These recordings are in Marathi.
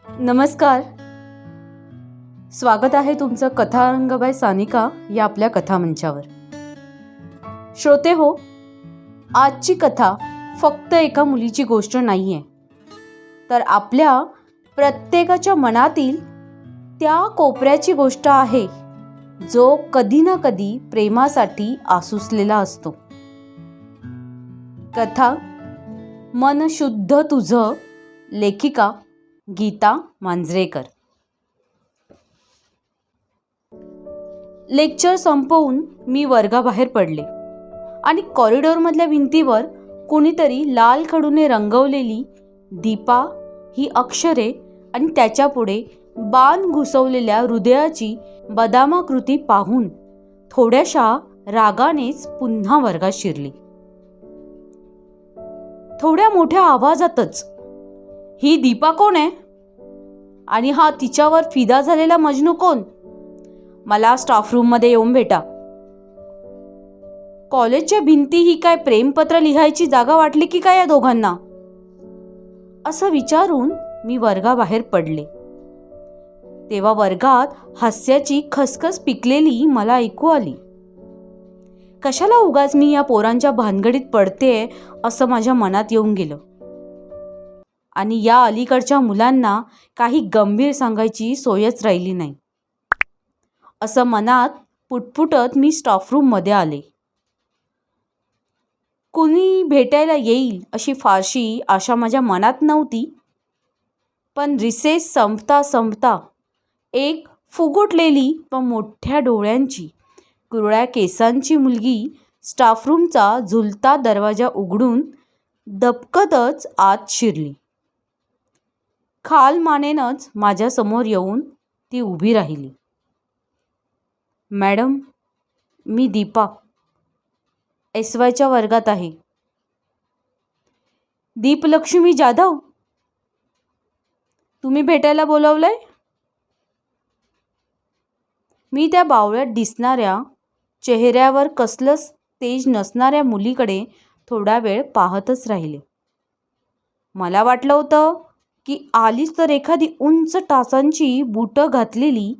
नमस्कार. स्वागत आहे तुमचं कथारंग बाय सानिका या आपल्या कथामंचावर. श्रोते हो, आजची कथा फक्त एका मुलीची गोष्ट नाही आहे, तर आपल्या प्रत्येकाच्या मनातील त्या कोपऱ्याची गोष्ट आहे जो कधी ना कधी प्रेमासाठी आसुसलेला असतो. कथा मन शुद्ध तुझं, लेखिका गीता मांजरेकर. लेक्चर संपवून मी वर्गाबाहेर पडले आणि कॉरिडॉरमधल्या भिंतीवर कुणीतरी लाल खडूने रंगवलेली दीपा ही अक्षरे आणि त्याच्यापुढे बाण घुसवलेल्या हृदयाची बदामाकृती पाहून थोड्याशा रागानेच पुन्हा वर्गात शिरली. थोड्या मोठ्या आवाजातच, ही दीपा कोण आहे आणि हा तिच्यावर फिदा झालेला मजनू कोण? मला स्टाफ रूम मध्ये येऊन भेटा. कॉलेजच्या भिंती ही काय प्रेमपत्र लिहायची जागा वाटली की काय या दोघांना? असं विचारून मी वर्गाबाहेर पडले. तेव्हा वर्गात हास्याची खसखस पिकलेली मला ऐकू आली. कशाला उगाच मी या पोरांच्या भानगडीत पडतेय असं माझ्या मनात येऊन गेलं आणि या अलीकडच्या मुलांना काही गंभीर सांगायची सोयच राहिली नाही. असं मनात पुटपुटत मी स्टाफ रूम मध्ये आले. कुणी भेटायला येईल अशी फारशी आशा माझ्या मनात नव्हती, पण रिसेस संपता संपता एक फुगुटलेली पण मोठ्या डोळ्यांची, कुरळ्या केसांची मुलगी स्टाफ रूमचा झुलता दरवाजा उघडून दबकतच आत शिरली. खाल मानेनच माझ्यासमोर येऊन ती उभी राहिली. मॅडम, मी दीपा SYच्या वर्गात आहे. दीपलक्ष्मी जाधव, तुम्ही भेटायला बोलावलंय? मी त्या बावळ्यात दिसणाऱ्या, चेहऱ्यावर कसलंच तेज नसणाऱ्या मुलीकडे थोडा वेळ पाहतच राहिले. मला वाटलं होतं की आलीच तर एखादी उंच टाचांची बुटं घातलेली,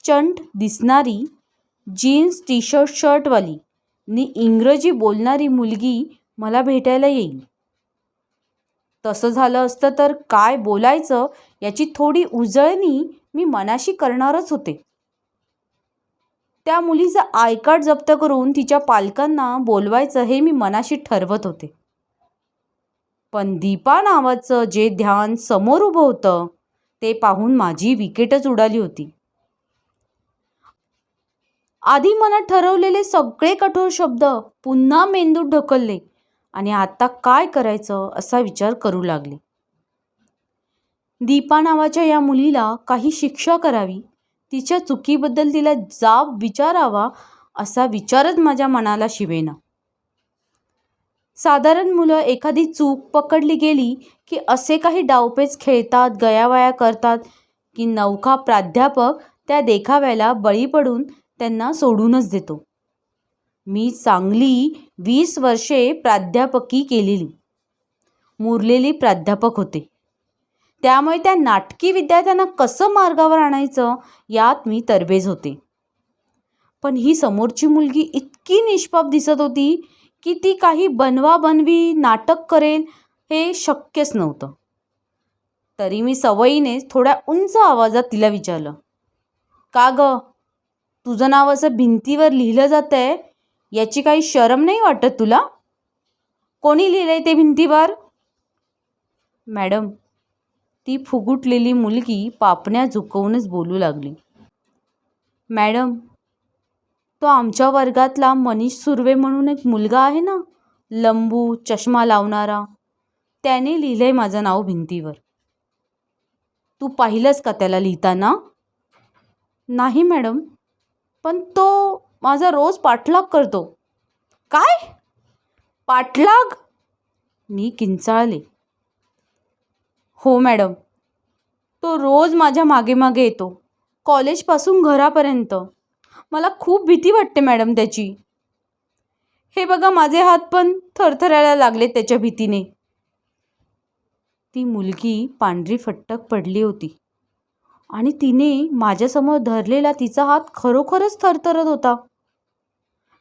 चंट दिसणारी, जीन्स शर्टवाली नि इंग्रजी बोलणारी मुलगी मला भेटायला येईल. तसं झालं असतं तर काय बोलायचं याची थोडी उजळणी मी मनाशी करणारच होते. त्या मुलीचा आय कार्ड जप्त करून तिच्या पालकांना बोलवायचं हे मी मनाशी ठरवत होते. पण दीपा नावाचं जे ध्यान समोर उभं होतं ते पाहून माझी विकेटच उडाली होती. आधी मनात ठरवलेले सगळे कठोर शब्द पुन्हा मेंदूत ढकलले आणि आता काय करायचं असा विचार करू लागले. दीपा नावाच्या या मुलीला काही शिक्षा करावी, तिच्या चुकीबद्दल तिला जाब विचारावा असा विचारच माझ्या मनाला शिवेना. साधारण मुलं एखादी चूक पकडली गेली की असे काही डावपेच खेळतात, गयावया करतात की नवखा प्राध्यापक त्या देखाव्याला बळी पडून त्यांना सोडूनच देतो. मी चांगली 20 वर्षे प्राध्यापकी केलेली, मुरलेली प्राध्यापक होते. त्यामुळे त्या नाटकी विद्यार्थ्यांना कसं मार्गावर आणायचं यात मी तरबेज होते. पण ही समोरची मुलगी इतकी निष्पाप दिसत होती की ती काही बनवाबनवी नाटक करेल हे शक्यच नव्हतं. तरी मी सवयीनेच थोड्या उंच आवाजात तिला विचारलं, का ग, तुझं नाव असं भिंतीवर लिहिलं जातंय, याची काही शरम नाही वाटत तुला? कोणी लिहिलंय ते भिंतीवर? मॅडम, ती फुगुटलेली मुलगी पापण्या झुकवूनच बोलू लागली. मॅडम, तो आमच्या वर्गातला मनीष सुर्वे म्हणून एक मुलगा आहे ना, लंबू चष्मा लावणारा, त्याने लिहिलंय माझं नाव भिंतीवर. तू पाहिलंस का त्याला लिहिताना? नाही मॅडम, पण तो माझा रोज पाठलाग करतो. काय पाठलाग? मी किंचाळले. हो मॅडम, तो रोज माझ्या मागे मागे येतो, कॉलेजपासून घरापर्यंत. मला खूप भीती वाटते मॅडम त्याची. हे बघा, माझे हात पण थरथरायला लागले त्याच्या भीतीने. ती मुलगी पांढरी फट्टक पडली होती आणि तिने माझ्यासमोर धरलेला तिचा हात खरोखरच थरथरत होता.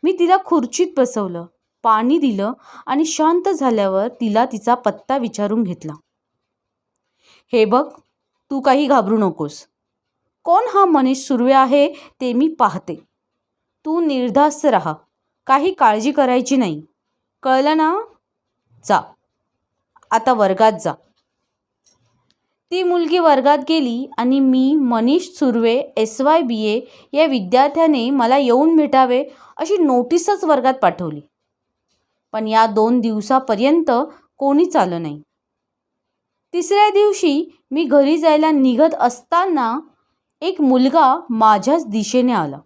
मी तिला खुर्चीत बसवलं, पाणी दिलं आणि शांत झाल्यावर तिला तिचा पत्ता विचारून घेतला. हे बघ, तू काही घाबरू नकोस. कोण हा मनीष सुर्वे आहे ते मी पाहते. तू निर्धास्त राहा, काही काळजी करायची नाही, कळलं ना? जा, आता वर्गात जा. ती मुलगी वर्गात गेली आणि मी मनीष सुर्वे SYBA या विद्यार्थ्याने मला येऊन भेटावे अशी नोटीसच वर्गात पाठवली. पण या 2 दिवसापर्यंत कोणीच आलं नाही. तिसऱ्या दिवशी मी घरी जायला निघत असताना एक मुलगा माझ्याच दिशेने आला.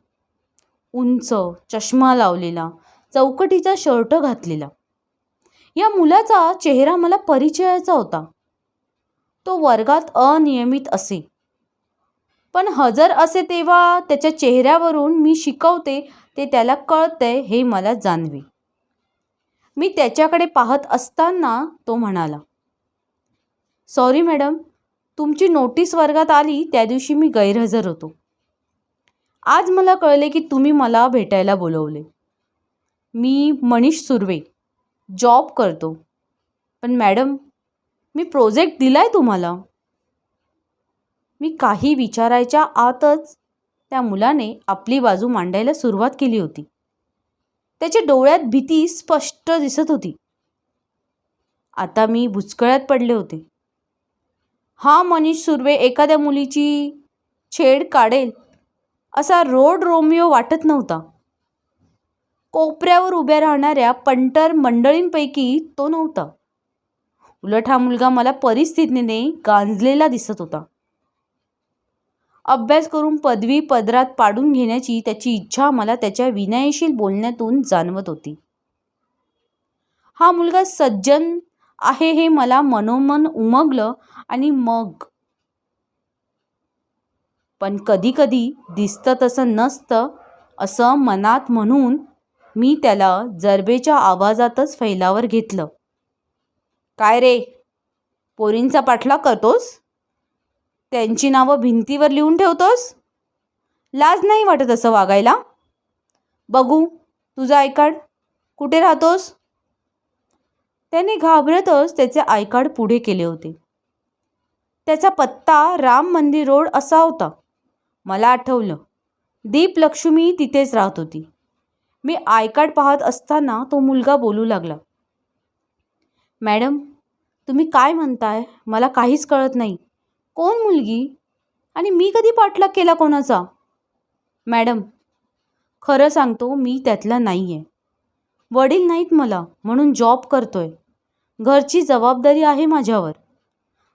उंच, चष्मा लावलेला, चौकटीचा शर्ट घातलेला. या मुलाचा चेहरा मला परिचयाचा होता. तो वर्गात अनियमित असे, पण हजर असे तेव्हा त्याच्या चेहऱ्यावरून मी शिकवते ते त्याला कळतंय हे मला जाणवे. मी त्याच्याकडे पाहत असताना तो म्हणाला, सॉरी मॅडम, तुमची नोटीस वर्गात आली त्या दिवशी मी गैरहजर होतो. आज मला कळले की तुम्ही मला भेटायला बोलवले. मी मनीष सुर्वे, जॉब करतो. पण मॅडम, मी प्रोजेक्ट दिलाय तुम्हाला. मी काही विचारायच्या आतच त्या मुलाने आपली बाजू मांडायला सुरुवात केली होती. त्याच्या डोळ्यात भीती स्पष्ट दिसत होती. आता मी भुचकळ्यात पडले होते. हा मनीष सुर्वे एखाद्या मुलीची छेड काढेल असा रोड रोमिओ वाटत नव्हता. कोपऱ्यावर उभ्या राहणाऱ्या पंटर मंडळींपैकी तो नव्हता. उलट हा मुलगा मला परिस्थितीने गांजलेला दिसत होता. अभ्यास करून पदवी पदरात पाडून घेण्याची त्याची इच्छा मला त्याच्या विनयशील बोलण्यातून जाणवत होती. हा मुलगा सज्जन आहे हे मला मनोमन उमगलं आणि मग पण कधी कधी दिसतं तसं नसतं असं मनात म्हणून मी त्याला जरबेच्या आवाजातच फैलावर घेतलं. काय रे, पोरींचा पाठलाग करतोस? त्यांची नावं भिंतीवर लिहून ठेवतोस? लाज नाही वाटत असं वागायला? बघू तुझं आय कार्ड, कुठे राहतोस? त्याने घाबरतच त्याचे आय कार्ड पुढे केले होते. त्याचा पत्ता राम मंदिर रोड असा होता. मला आठवलं, दीप लक्ष्मी तिथेच राहत होती. मी आय कार्ड पाहत असताना तो मुलगा बोलू लागला, मॅडम, तुम्ही काय म्हणताय? मला काहीच कळत नाही. कोण मुलगी? आणि मी कधी पाठलाग केला कोणाचा? मॅडम, खरं सांगतो, मी त्यातला नाही आहे. वडील नाहीत मला म्हणून जॉब करतोय. घरची जबाबदारी आहे माझ्यावर.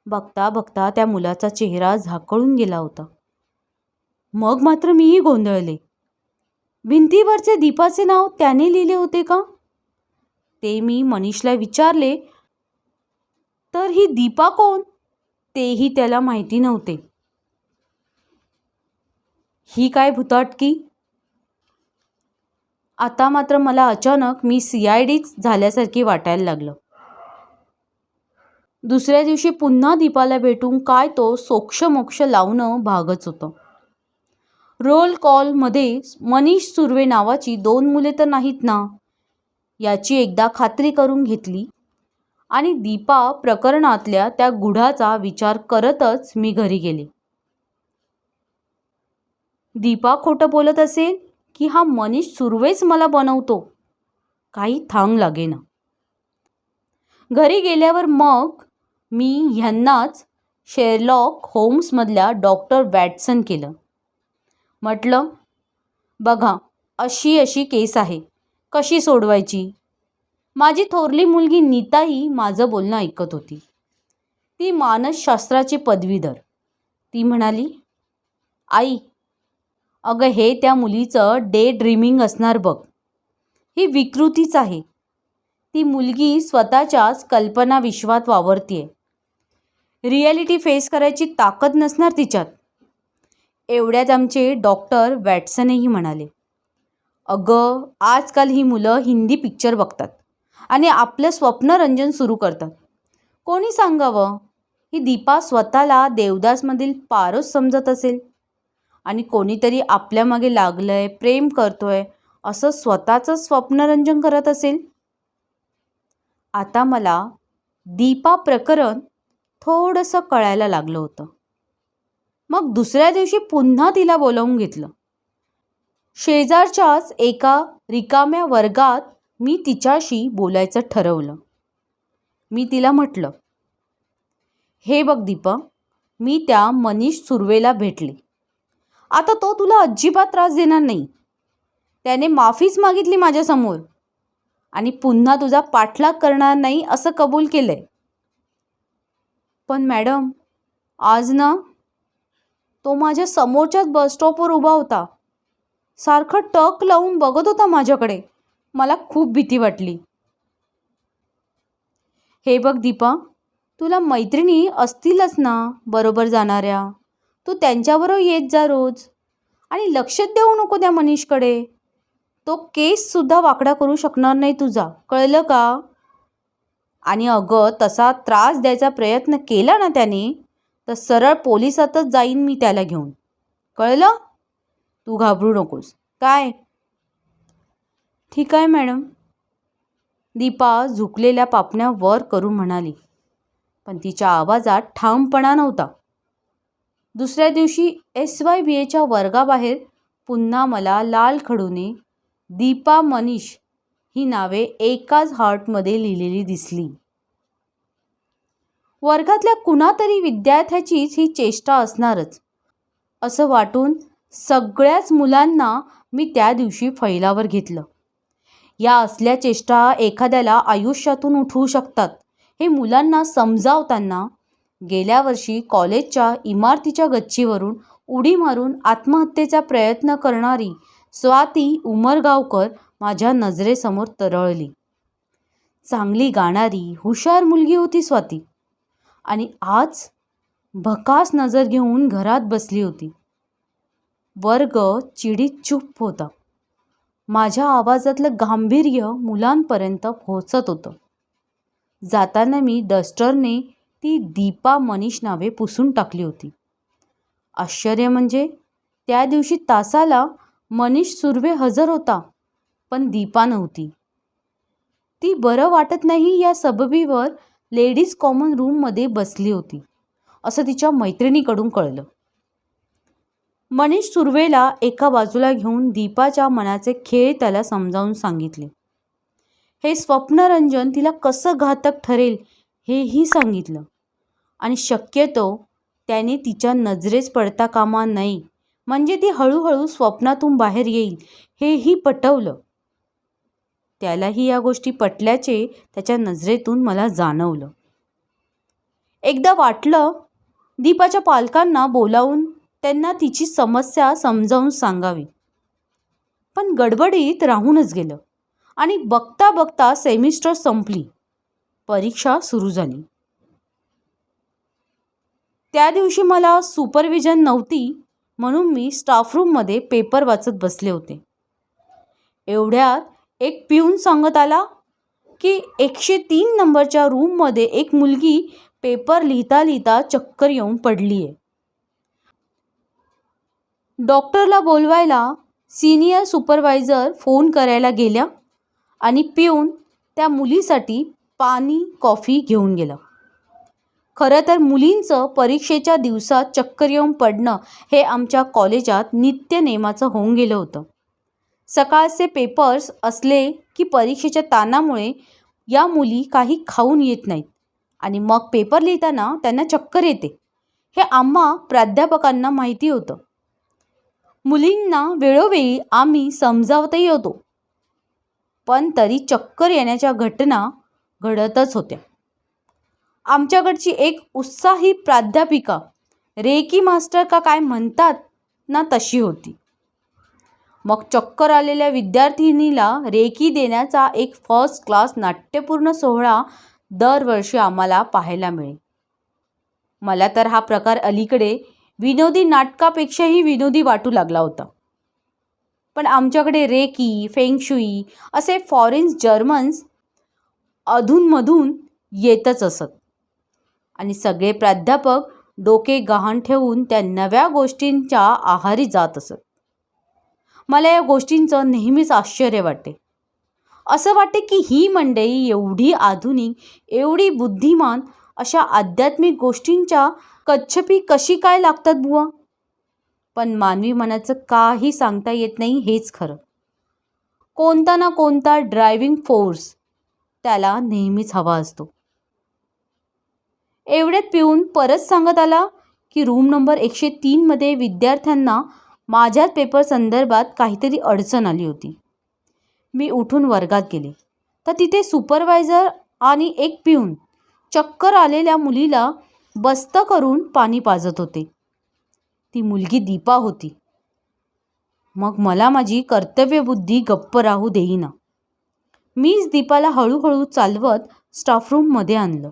बघता बघता त्या मुलाचा चेहरा झाकळून गेला होता. मग मात्र मीही गोंधळले. भिंतीवरचे दीपाचे नाव त्याने लिहिले होते का? ते मी मनीषला विचारले तर ही दीपा कोण तेही त्याला माहिती नव्हते. ही काय भुताटकी? आता मात्र मला अचानक मी CIDच झाल्यासारखी वाटायला लागलं. दुसऱ्या दिवशी पुन्हा दीपाला भेटून काय तो सोक्षमोक्ष लावणं भागच होतं. रोल कॉलमध्ये मनीष सुर्वे नावाची 2 मुले तर नाहीत ना याची एकदा खात्री करून घेतली आणि दीपा प्रकरणातल्या त्या गुढाचा विचार करतच मी घरी गेले. दीपा खोटं बोलत असेल की हा मनीष सुर्वेच मला बनवतो, काही थांग लागेना. घरी गेल्यावर मग मी ह्यांनाच शेरलॉक होम्समधल्या डॉक्टर वॅटसन केलं. म्हटलं, बघा, अशी अशी केस आहे, कशी सोडवायची? माझी थोरली मुलगी नीताही माझं बोलणं ऐकत होती. ती मानसशास्त्राची पदवीधर. ती म्हणाली, आई, अगं हे त्या मुलीचं डे ड्रीमिंग असणार बघ. ही विकृतीच आहे. ती मुलगी स्वतःच्याच कल्पना विश्वात वावरतीये. रिॲलिटी फेस करायची ताकद नसणार तिच्यात. एवढ्यात आमचे डॉक्टर वॅटसनही म्हणाले, अगं आजकाल ही मुलं हिंदी पिक्चर बघतात आणि आपलं स्वप्नरंजन सुरू करतात. कोणी सांगावं? ही दीपा स्वतःला देवदासमधील पारोच समजत असेल आणि कोणीतरी आपल्या मागे लागलंय, प्रेम करतोय असं स्वतःचं स्वप्नरंजन करत असेल. आता मला दीपा प्रकरण थोडंसं कळायला लागलं होतं. मग दुसऱ्या दिवशी पुन्हा तिला बोलावून घेतलं. शेजारच्याच एका रिकाम्या वर्गात मी तिच्याशी बोलायचं ठरवलं. मी तिला म्हटलं, हे बघ दीपा, मी त्या मनीष सुर्वेला भेटले. आता तो तुला अजिबात त्रास देणार नाही. त्याने माफीच मागितली माझ्यासमोर आणि पुन्हा तुझा पाठलाग करणार नाही असं कबूल केलंय. पण मॅडम, आज ना तो माझ्या समोरच्याच बसस्टॉपवर उभा होता. सारखं टक लावून बघत होता माझ्याकडे. मला खूप भीती वाटली. हे बघ दीपा, तुला मैत्रिणी असतीलच ना बरोबर जाणाऱ्या. तू त्यांच्याबरोबर येत जा रोज आणि लक्ष देऊ नको त्या मनीषकडे. तो केससुद्धा वाकडा करू शकणार नाही तुझा, कळलं का? आणि अगं, तसा त्रास द्यायचा प्रयत्न केला ना त्याने तर सरळ पोलिसातच जाईन मी त्याला घेऊन, कळलं? तू घाबरू नकोस काय. ठीक आहे मॅडम, दीपा झुकलेल्या पापण्या वर करून म्हणाली. पण तिच्या आवाजात ठामपणा नव्हता. दुसऱ्या दिवशी SYBAच्या वर्गाबाहेर पुन्हा मला लाल खडूने दीपा, मनीष ही नावे एकाच हार्टमध्ये लिहिलेली दिसली. वर्गातल्या कुणातरी विद्यार्थ्याचीच ही चेष्टा असणारच असं वाटून सगळ्याच मुलांना मी त्या दिवशी फैलावर घेतलं. या असल्या चेष्टा एखाद्याला आयुष्यातून उठवू शकतात हे मुलांना समजावताना गेल्या वर्षी कॉलेजच्या इमारतीच्या गच्चीवरून उडी मारून आत्महत्येचा प्रयत्न करणारी स्वाती उमरगावकर माझ्या नजरेसमोर तरळली. चांगली गाणारी हुशार मुलगी होती स्वाती आणि आज भकास नजर घेऊन घरात बसली होती. वर्ग चिडीत चूप होता. माझ्या आवाजातलं गांभीर्य मुलांपर्यंत पोहोचत होतं. जाताना मी डस्टरने ती दीपा, मनीष नावे पुसून टाकली होती. आश्चर्य म्हणजे त्या दिवशी तासाला मनीष सुर्वे हजर होता, पण दीपा नव्हती. ती बरं वाटत नाही या सबबीवर लेडीज कॉमन रूममध्ये बसली होती असं तिच्या मैत्रिणीकडून कळलं. मनीष सुर्वेला एका बाजूला घेऊन दीपाच्या मनाचे खेळ त्याला समजावून सांगितले. हे स्वप्नरंजन तिला कसं घातक ठरेल हेही सांगितलं आणि शक्यतो त्याने तिच्या नजरेस पडता कामा नये, म्हणजे ती हळूहळू स्वप्नातून बाहेर येईल हेही पटवलं. त्यालाही या गोष्टी पटल्याचे त्याच्या नजरेतून मला जाणवलं. एकदा वाटलं दीपाच्या पालकांना बोलावून त्यांना तिची समस्या समजावून सांगावी, पण गडबडीत राहूनच गेलं आणि बघता बघता सेमिस्टर संपली, परीक्षा सुरू झाली. त्या दिवशी मला सुपरविजन नव्हती म्हणून मी स्टाफ रूममध्ये पेपर वाचत बसले होते. एवढ्यात एक पिऊन सांगत आला की 103 नंबरच्या रूममध्ये एक मुलगी पेपर लिहिता लिहिता चक्कर येऊन पडली आहे. डॉक्टरला बोलवायला सिनियर सुपरवायझर फोन करायला गेल्या आणि पिऊन त्या मुलीसाठी पाणी कॉफी घेऊन गेला. खरं तर मुलींचं परीक्षेच्या दिवसात चक्कर येऊन पडणं हे आमच्या कॉलेजात नित्यनेमाचं होऊन गेलं होतं. सकाळचे पेपर्स असले की परीक्षेच्या ताणामुळे या मुली काही खाऊन येत नाहीत आणि मग पेपर लिहिताना त्यांना चक्कर येते हे आम्हा प्राध्यापकांना माहिती होतं. मुलींना वेळोवेळी आम्ही समजावतही होतो, पण तरी चक्कर येण्याच्या घटना घडतच होत्या. आमच्याकडची एक उत्साही प्राध्यापिका, रेकी मास्टर का काय म्हणतात ना तशी होती. मग चक्कर आलेल्या विद्यार्थिनीला रेकी देण्याचा एक फर्स्ट क्लास नाट्यपूर्ण सोहळा दरवर्षी आम्हाला पाहायला मिळे. मला तर हा प्रकार अलीकडे विनोदी नाटकापेक्षाही विनोदी वाटू लागला होता. पण आमच्याकडे रेकी, फेंगशुई असे फॉरेन जर्मन्स अधूनमधून येतच असत आणि सगळे प्राध्यापक डोके गहाण ठेवून त्या नव्या गोष्टींच्या आहारी जात असत. मला या गोष्टींचं नेहमीच आश्चर्य वाटते. असं वाटते की ही मंडळी एवढी आधुनिक, एवढी बुद्धिमान अशा आध्यात्मिक गोष्टींच्या कच्छपी कशी काय लागतात बुवा. पण मानवी मनाचं काही सांगता येत नाही हेच खरं. कोणता ना कोणता ड्रायव्हिंग फोर्स त्याला नेहमीच हवा असतो. एवढ्यात पिऊन परत सांगत आला की रूम नंबर 103 मध्ये विद्यार्थ्यांना माझ्या पेपर संदर्भात काहीतरी अडचण आली होती. मी उठून वर्गात गेले तर तिथे सुपरवायझर आणि एक पिऊन चक्कर आलेल्या मुलीला बस्त करून पाणी पाजत होते. ती मुलगी दीपा होती. मग मला माझी कर्तव्यबुद्धी गप्प राहू देईना. मीच दीपाला हळूहळू चालवत स्टाफरूममध्ये आणलं.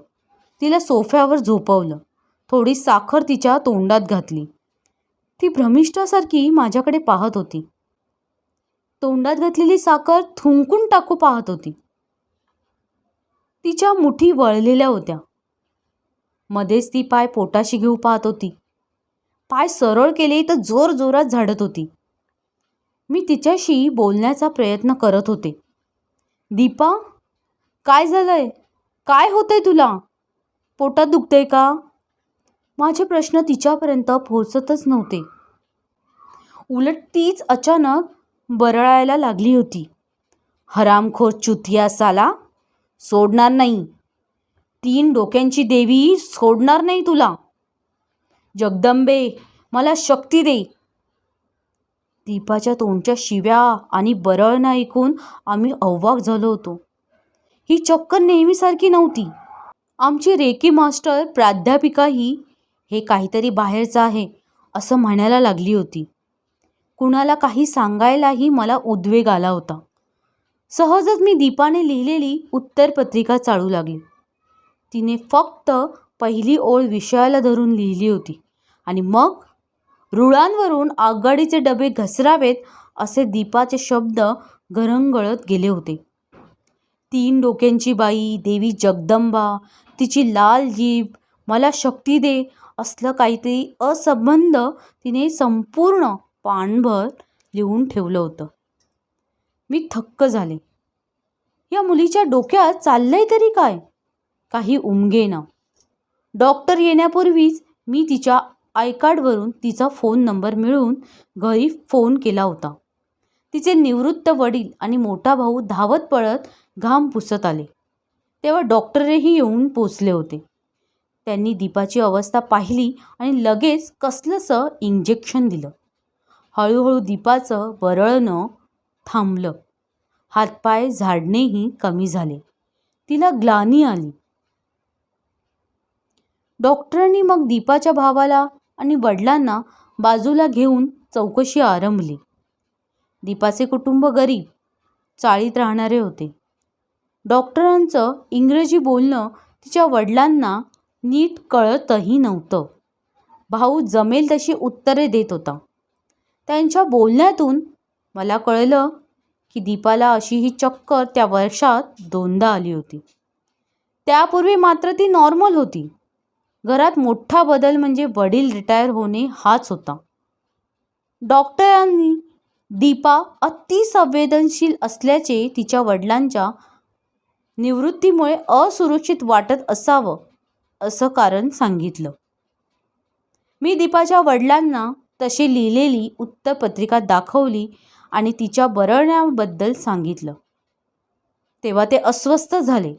तिला सोफ्यावर झोपवलं. थोडी साखर तिच्या तोंडात घातली. ती भ्रमिष्ठासारखी माझ्याकडे पाहत होती. तोंडात घातलेली साखर थुंकून टाकू पाहत होती. तिच्या मुठी वळलेल्या होत्या. मध्येच ती पाय पोटाशी घेऊ पाहत होती. पाय सरळ केले तर जोर जोरात झाडत होती. मी तिच्याशी बोलण्याचा प्रयत्न करत होते. दीपा, काय झालंय? काय होतंय तुला? पोटात दुखतंय का? माझे प्रश्न तिच्यापर्यंत पोहोचतच नव्हते. उलट तीच अचानक बरळायला लागली होती. हरामखोर चुतिया साला, सोडणार नाही. 3 डोक्यांची देवी सोडणार नाही तुला. जगदंबे, मला शक्ती दे. दीपाच्या तोंडच्या शिव्या आणि बरळणं ऐकून आम्ही अवाक झालो होतो. ही चक्कर नेहमीसारखी नव्हती. आमची रेकी मास्टर प्राध्यापिकाही हे काहीतरी बाहेरचं आहे असं म्हणायला लागली होती. कुणाला काही सांगायलाही मला उद्वेग आला होता. सहजच मी दीपाने लिहिलेली उत्तरपत्रिका चाळू लागली. तिने फक्त पहिली ओळ विषयाला धरून लिहिली होती आणि मग रुळांवरून आगगाडीचे डबे घसरावेत असे दीपाचे शब्द घरंगळत गेले होते. 3 डोक्यांची बाई, देवी जगदंबा, तिची लाल जीभ, मला शक्ती दे असलं काहीतरी असंबंध तिने संपूर्ण पानभर लिहून ठेवलं होतं. मी थक्क झाले. या मुलीच्या डोक्यात चाललंय तरी काय? काही उमगेना. डॉक्टर येण्यापूर्वीच मी तिच्या आयकार्डवरून तिचा फोन नंबर मिळवून घरी फोन केला होता. तिचे निवृत्त वडील आणि मोठा भाऊ धावत पळत घाम पुसत आले. तेव्हा डॉक्टरही येऊन पोचले होते. त्यांनी दीपाची अवस्था पाहिली आणि लगेच कसलंसं इंजेक्शन दिलं. हळूहळू दीपाचं बरळणं थांबलं. हातपाय झाडणेही कमी झाले. तिला ग्लानी आली. डॉक्टरांनी मग दीपाच्या भावाला आणि वडिलांना बाजूला घेऊन चौकशी आरंभली. दीपाचे कुटुंब गरीब चाळीत राहणारे होते. डॉक्टरांचं इंग्रजी बोलणं तिच्या वडिलांना नीट कळतही नव्हतं. भाऊ जमेल तशी उत्तरे देत होता. त्यांच्या बोलण्यातून मला कळलं की दीपाला अशी ही चक्कर त्या वर्षात 2दा आली होती. त्यापूर्वी मात्र ती नॉर्मल होती. घरात मोठा बदल म्हणजे वडील रिटायर होणे हाच होता. डॉक्टरांनी दीपा अतिसंवेदनशील असल्याचे, तिच्या वडिलांच्या निवृत्तीमुळे असुरक्षित वाटत असावं असं कारण सांगितलं. मी दीपाच्या वडिलांना तशी लिहिलेली उत्तरपत्रिका दाखवली आणि तिच्या बरळण्याबद्दल सांगितलं. तेव्हा ते अस्वस्थ झाले.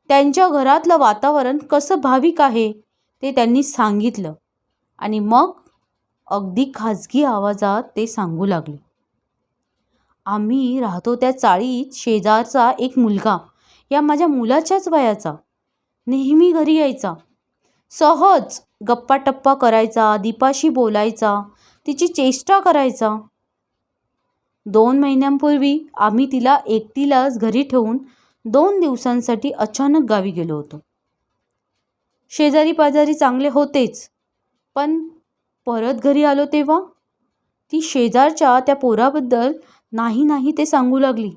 त्यांच्या घरातलं वातावरण कसं भाविक आहे ते त्यांनी सांगितलं आणि मग अगदी खाजगी आवाजात ते सांगू लागले. आम्ही राहतो त्या चाळीत शेजारचा एक मुलगा, या माझ्या मुलाच्याच वयाचा, नेहमी घरी यायचा. सहज गप्पा टप्पा करायचा, दीपाशी बोलायचा, तिची चेष्टा करायचा. 2 महिन्यांपूर्वी आम्ही तिला एकटीलाच घरी ठेवून 2 दिवसांसाठी अचानक गावी गेलो होतो. शेजारी पाजारी चांगले होतेच, पण परत घरी आलो तेव्हा ती शेजारच्या त्या पोराबद्दल नाही ते सांगू लागली.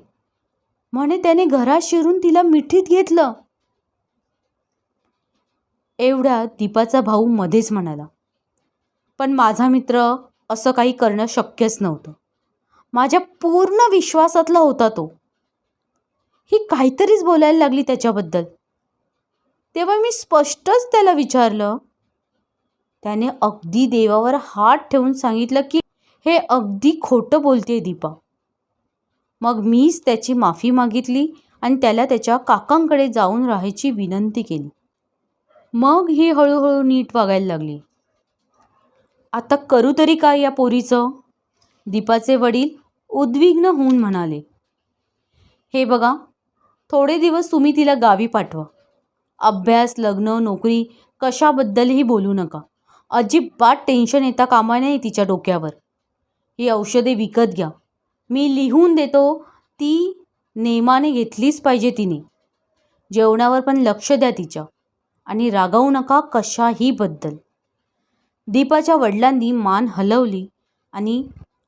म्हणे त्याने घरात शिरून तिला मिठीत घेतलं. एवढ्यात दीपाचा भाऊ मध्येच म्हणाला, पण माझा मित्र असं काही करणं शक्यच नव्हतं. माझ्या पूर्ण विश्वासातला होता तो. ही काहीतरीच बोलायला लागली त्याच्याबद्दल. तेव्हा मी स्पष्टच त्याला विचारलं. त्याने अगदी देवावर हात ठेवून सांगितलं की हे अगदी खोटं बोलतेय दीपा. मग मीच त्याची माफी मागितली आणि त्याला त्याच्या काकांकडे जाऊन राहायची विनंती केली. मग ही हळूहळू नीट वागायला लागली. आता करू तरी काय या पोरीचं? दीपाचे वडील उद्विग्न होऊन म्हणाले, हे बघा, थोडे दिवस तुम्ही तिला गावी पाठवा. अभ्यास, लग्न, नोकरी कशाबद्दलही बोलू नका. अजिबात टेन्शन येता कामा नये तिच्या डोक्यावर. ही औषधे विकत घ्या, मी लिहून देतो. ती नेमाने घेतलीच पाहिजे तिने. जेवणावर पण लक्ष द्या तिच्या आणि रागावू नका कशाही बद्दल. दीपाच्या वडिलांनी मान हलवली आणि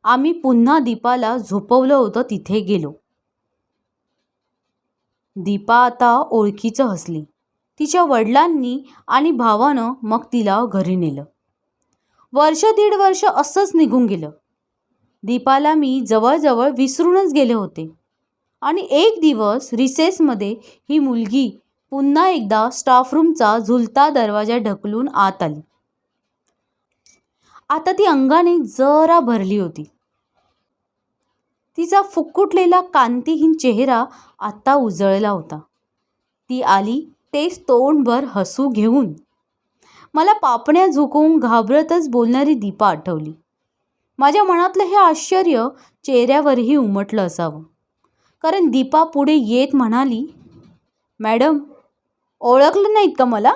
आम्ही पुन्हा दीपाला झोपवलं होतं तिथे गेलो. दीपा आता ओळखीचं हसली. तिच्या वडिलांनी आणि भावानं मग तिला घरी नेलं. वर्ष दीड वर्ष असंच निघून गेलं. दीपाला मी जवळजवळ विसरूनच गेले होते. आणि एक दिवस रिसेसमध्ये ही मुलगी पुन्हा एकदा स्टाफ रूमचा झुलता दरवाजा ढकलून आत आली. आता ती अंगाने जरा भरली होती. तिचा फुक्कुटलेला कांतीहीन चेहरा आता उजळला होता. ती आली तेच तोंडभर हसू घेऊन. मला पापण्या झुकवून घाबरतच बोलणारी दीपा आठवली. माझ्या मनातलं हे आश्चर्य चेहऱ्यावरही उमटलं असावं, कारण दीपा पुढे येत म्हणाली, मॅडम, ओळखलं नाहीत का मला?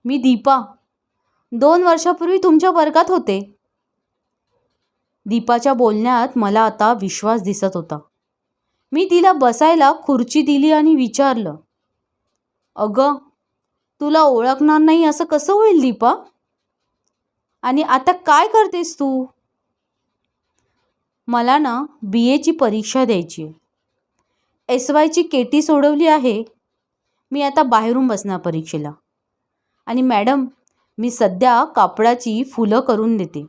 मी दीपा, 2 वर्षापूर्वी तुमच्या वर्गात होते. दीपाच्या बोलण्यात मला आता विश्वास दिसत होता. मी तिला बसायला खुर्ची दिली आणि विचारलं, अगं, तुला ओळखणार नाही असं कसं होईल दीपा? आणि आता काय करतेस तू? मला ना BAची परीक्षा द्यायची आहे. SYची केटी सोडवली आहे. मी आता बाहेरून बसणार परीक्षेला. आणि मॅडम, मी सध्या कापडाची फुलं करून देते.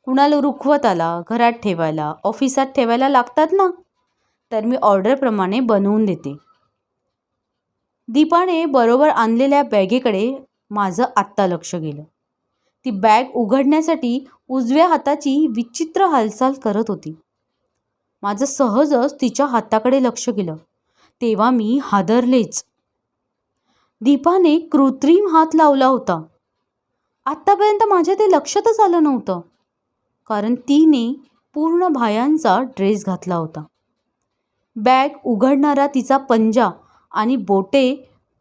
कुणाला रुखवताला, घरात ठेवायला, ऑफिसात ठेवायला लागतात ना, तर मी ऑर्डरप्रमाणे बनवून देते. दीपाने बरोबर आणलेल्या बॅगेकडे माझं आत्ता लक्ष गेलं. ती बॅग उघडण्यासाठी उजव्या हाताची विचित्र हालचाल करत होती. माझं सहजच तिच्या हाताकडे लक्ष गेलं. तेव्हा मी हादरलेच. दीपाने कृत्रिम हात लावला होता. आत्तापर्यंत माझ्या ते लक्षातच आलं नव्हतं, कारण तिने पूर्ण भायांचा ड्रेस घातला होता. बॅग उघडणारा तिचा पंजा आणि बोटे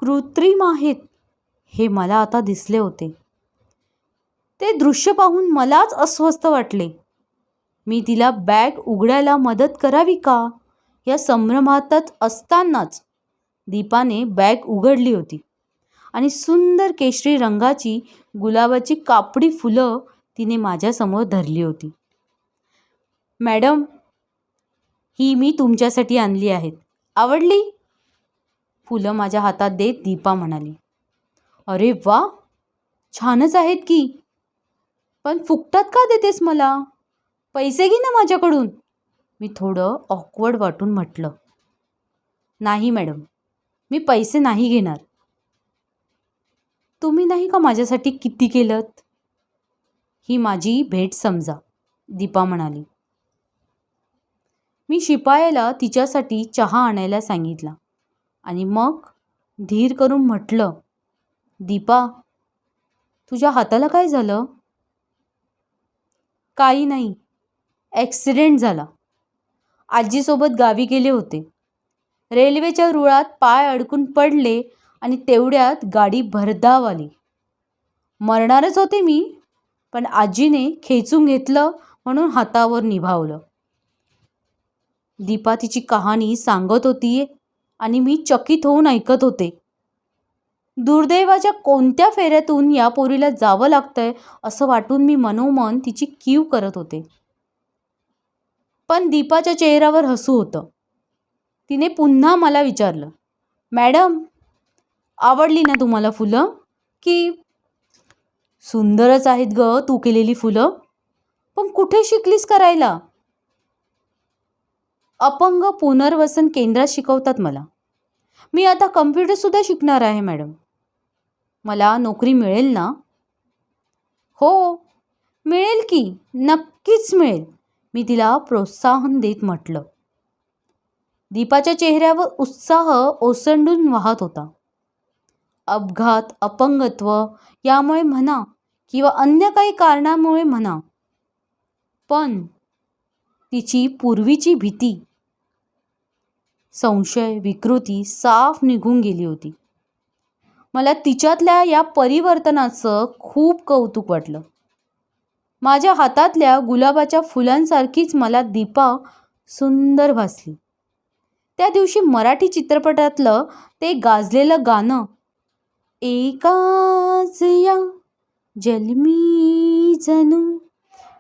कृत्रिम आहेत हे मला आता दिसले होते. ते दृश्य पाहून मलाच अस्वस्थ वाटले. मी तिला बॅग उघडायला मदत करावी का या संभ्रमातच असतानाच दीपाने बॅग उघडली होती आणि सुंदर केशरी रंगाची गुलाबाची कापडी फुलं तिने माझ्यासमोर धरली होती. मॅडम, ही मी तुमच्यासाठी आणली आहेत. आवडली? फुलं माझ्या हातात देत दीपा म्हणाली, अरे वा, छानच आहेत की. पण फुकटात का देतेस मला? पैसे घे ना माझ्याकडून. मी थोडं ऑकवर्ड वाटून म्हटलं. नाही मॅडम, मी पैसे नाही घेणार. तुम्ही नाही का माझ्यासाठी किती केलंत? ही माझी भेट समजा, दीपा म्हणाली. मी शिपायाला तिच्यासाठी चहा आणायला सांगितला आणि मग धीर करून म्हटलं, दीपा, तुझ्या हाताला काय झालं? काही नाही, ॲक्सिडेंट झाला. आजीसोबत गावी गेले होते. रेल्वेच्या रुळात पाय अडकून पडले आणि तेवढ्यात गाडी भरधाव आली. मरणारच होते मी, पण आजीने खेचून घेतलं म्हणून हातावर निभावलं. दीपा तिची कहाणी सांगत होती आणि मी चकित होऊन ऐकत होते. दुर्दैवाच्या कोणत्या फेऱ्यातून या पोरीला जावं लागतंय असं वाटून मी मनोमन तिची कीव करत होते. पण दीपाच्या चेहऱ्यावर हसू होतं. तिने पुन्हा मला विचारलं, मॅडम, आवडली ना तुम्हाला फुलं? की सुंदरच आहेत ग तू केलेली फुलं, पण कुठे शिकलीस करायला? अपंग पुनर्वसन केंद्रात शिकवतात मला. मी आता कम्प्युटरसुद्धा शिकणार आहे मॅडम. मला नोकरी मिळेल ना? हो, मिळेल की, नक्कीच मिळेल, मी तिला प्रोत्साहन देत म्हटलं. दीपाच्या चेहऱ्यावर उत्साह ओसंडून वाहत होता. अपघात, अपंगत्व यामुळे म्हणा किंवा अन्य काही कारणामुळे म्हणा, पण तिची पूर्वीची भीती, संशय, विकृती साफ निघून गेली होती. मला तिच्यातल्या या परिवर्तनाचं खूप कौतुक वाटलं. माझ्या हातातल्या गुलाबाच्या फुलांसारखीच मला दीपा सुंदर भासली. त्या दिवशी मराठी चित्रपटातलं ते गाजलेलं गाणं, एकाच या जन्मी जणू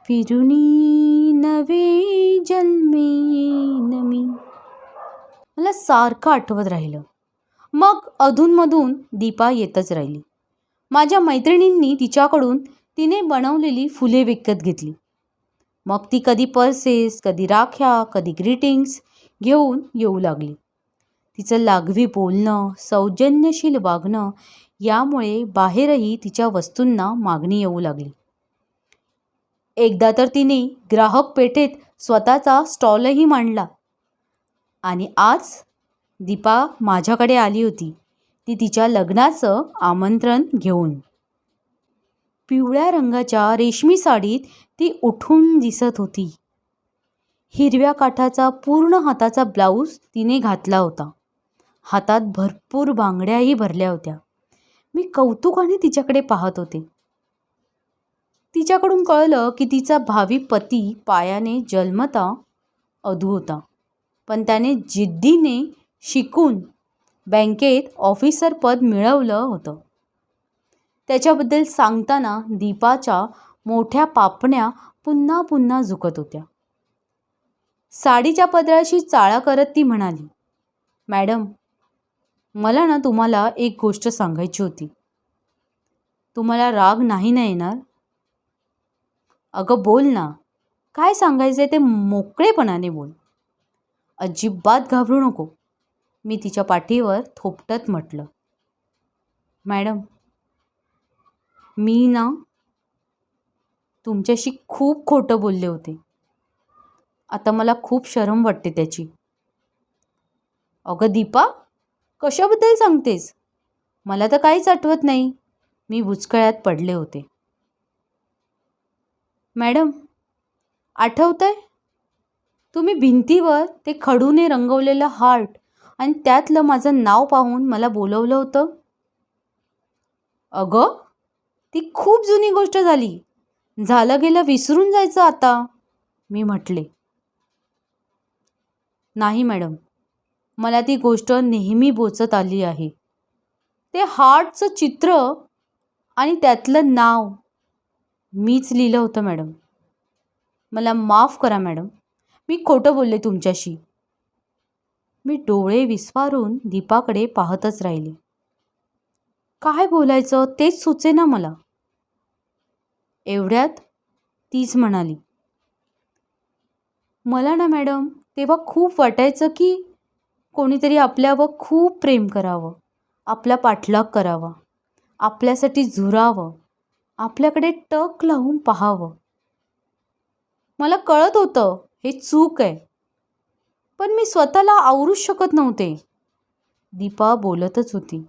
फिरुनी नवे जन्मेन मी, मला सारखं आठवत राहिलं. मग अधूनमधून दीपा येतच राहिली. माझ्या मैत्रिणींनी तिच्याकडून तिने बनवलेली फुले विकत घेतली. मग ती कधी पर्सेस, कधी राख्या, कधी ग्रीटिंग्स घेऊन येऊ लागली. तिचं लागवी बोलणं, सौजन्यशील वागणं यामुळे बाहेरही तिच्या वस्तूंना मागणी येऊ लागली. एकदा तर तिने ग्राहक पेठेत स्वतःचा स्टॉलही मांडला. आणि आज दीपा माझ्याकडे आली होती, ती तिच्या लग्नाचं आमंत्रण घेऊन. पिवळ्या रंगाच्या रेशमी साडीत ती उठून दिसत होती. हिरव्या काठाचा पूर्ण हाताचा ब्लाऊज तिने घातला होता. हातात भरपूर बांगड्याही भरल्या होत्या. मी कौतुकाने तिच्याकडे पाहत होते. तिच्याकडून कळलं की तिचा भावी पती पायाने जन्मता अधू होता, पण त्याने जिद्दीने शिकून बँकेत ऑफिसर पद मिळवलं होतं. त्याच्याबद्दल सांगताना दीपाच्या मोठ्या पापण्या पुन्हा पुन्हा झुकत होत्या. साडीच्या पदराशी चाळा करत ती म्हणाली, मॅडम, मला ना तुम्हाला एक गोष्ट सांगायची होती. तुम्हाला राग नाही ना येणार? अगं बोल ना, काय सांगायचंय ते मोकळेपणाने बोल. अजिबात घाबरू नको, मी तिच्या पाठीवर थोपटत म्हटलं. मॅडम, मी ना तुमच्याशी खूप खोटं बोलले होते. आता मला खूप शरम वाटते त्याची. अगं दीपा, कशाबद्दल सांगतेस? मला तर काहीच आठवत नाही, मी बुचकळ्यात पडले होते. मॅडम, आठवतंय? तुम्ही भिंतीवर ते खडूने रंगवलेलं हार्ट आणि त्यातलं माझं नाव पाहून मला बोलवलं होतं. अगं, ती खूप जुनी गोष्ट झाली, झालं गेलं विसरून जायचं आता, मी म्हटले. नाही मॅडम, मला ती गोष्ट नेहमी बोचत आली आहे. ते हार्टचं चित्र आणि त्यातलं नाव मीच लिहिलं होतं मॅडम. मला माफ करा मॅडम, मी खोटं बोलले तुमच्याशी. मी डोळे विस्फारून दीपाकडे पाहतच राहिले. काय बोलायचं तेच सुचेना मला. एवढ्यात तीच म्हणाली, मला ना मॅडम तेव्हा खूप वाटायचं की कोणीतरी आपल्यावर खूप प्रेम करावं, आपला पाठलाग करावा, आपल्यासाठी झुरावं, आपल्याकडे टक लावून पाहावं. मला कळत होतं हे चूक आहे, पण मी स्वतःला आवरूच शकत नव्हते. दीपा बोलतच होती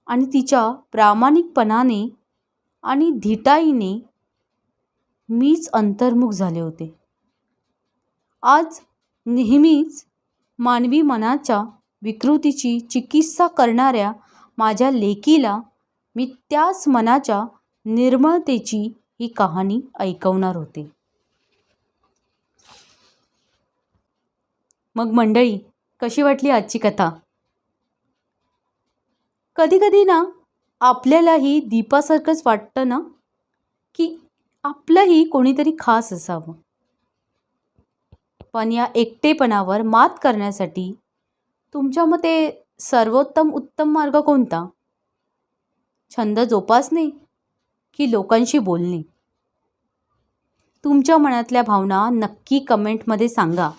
आणि तिच्या प्रामाणिकपणाने आणि धिटाईने मीच अंतर्मुख झाले होते. आज नेहमीच मानवी मनाच्या विकृतीची चिकित्सा करणाऱ्या माझ्या लेकीला मी त्याच मनाच्या निर्मळतेची ही कहाणी ऐकवणार होते. मग मंडळी, कशी वाटली आजची कथा? कधी कधी ना आपल्यालाही दीपासारखंच वाटतं ना, की आपलंही कोणीतरी खास असावं. पण या एकटेपणावर मात करण्यासाठी तुमच्या मते सर्वोत्तम उत्तम मार्ग कोणता? छंद जोपासणे की लोकांशी बोलणे? तुमच्या मनातल्या भावना नक्की कमेंटमध्ये सांगा.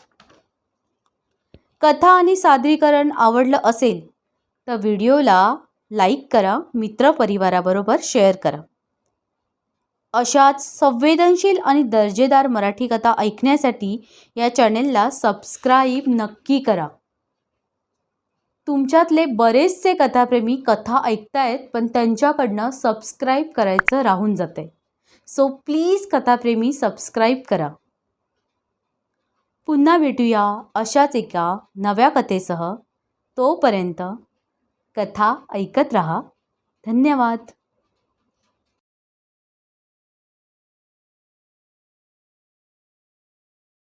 कथा आणि सादरीकरण आवडलं असेल तर व्हिडिओला लाईक करा, मित्रपरिवाराबरोबर शेअर करा. अशाच संवेदनशील आणि दर्जेदार मराठी कथा ऐकण्यासाठी या चॅनेलला सबस्क्राईब नक्की करा. तुमच्यातले बरेचसे कथाप्रेमी कथा ऐकतायत पण त्यांच्याकडनं सबस्क्राईब करायचं राहून जातंय. सो प्लीज कथाप्रेमी सबस्क्राईब करा. पुन्हा भेटूया अशाच एका नव्या कथेसह. तोपर्यंत कथा ऐकत रहा. धन्यवाद.